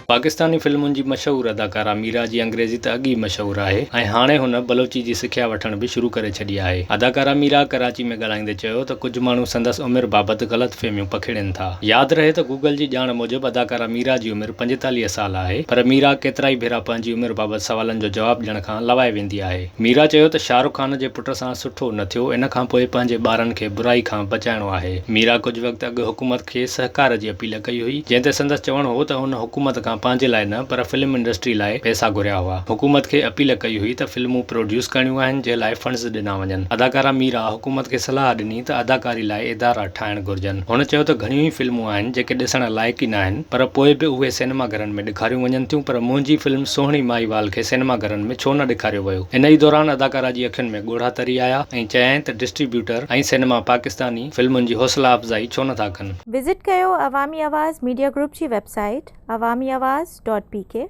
पाकिस्तानी फिल्मुनि जी मशहूर अदाकारा मीरा जी अंग्रेज़ी त अॻु ई मशहूर आहे ऐं हाणे हुन बलोची जी सिखिया वठण बि शुरू करे छॾी आहे। अदाकारा मीरा कराची में ॻाल्हाईंदे चयो त कुझु माण्हू संदसि उमिरि बाबति ग़लतफ़हमियूं पखिड़नि था। यादि रहे त गूगल जी ॼाण मूजिबि अदाकारा मीरा जी उमिरि 45 साल आहे, पर मीरा केतिरा ई भेरा पंहिंजी उमिरि बाबति सवालनि जो जवाबु ॾियण खां लवाए वेंदी आहे। मीरा चयो त शाहरुख खान जे पुट सां सुठो न थियो, इन खां पोइ पंहिंजे ॿारनि खे बुराई खां बचाइणो आहे। मीरा कुझु वक़्तु अॻु हुकूमत खे सहकार जी अपील कई हुई, जंहिं ते संदसि चवणु हो त हुन हुकूमत खां पंहिंजे लाइ न पर फिल्म इंडस्ट्री लाइ पैसा घुरिया हुआ। हुकूमत खे अपील कई हुई त फिल्मूं प्रोड्यूस करणियूं आहिनि जंहिं लाइ फंड्स ॾिना वञनि। अदाकारा मीरा हुकूमत खे सलाह ॾिनी त अदाकारी लाइ इदारा ठाहिण घुरिजनि। हुन चयो त घणियूं ई फिल्मूं आहिनि जेके ॾिसण लाइक़ ई न आहिनि, पर पोइ बि उहे सिनेमाघरनि में ॾेखारियूं वञनि थियूं, पर मुंहिंजी फिल्म सोहिणी माईवाल खे सिनेमाघरनि में छो न ॾेखारियो वियो। इन ई दौरान अदाकारा जी अखियुनि में ॻोढ़ा तरी आया ऐं चयाईं त डिस्ट्रीब्यूटर ऐं सिनेमा पाकिस्तानी फिल्मुनि जी हौसला अफ़ज़ाई छो नथा कनि। विज़िट कयो अवामी आवाज़ मीडिया ग्रुप जी वेबसाइट awamiawaz.pk।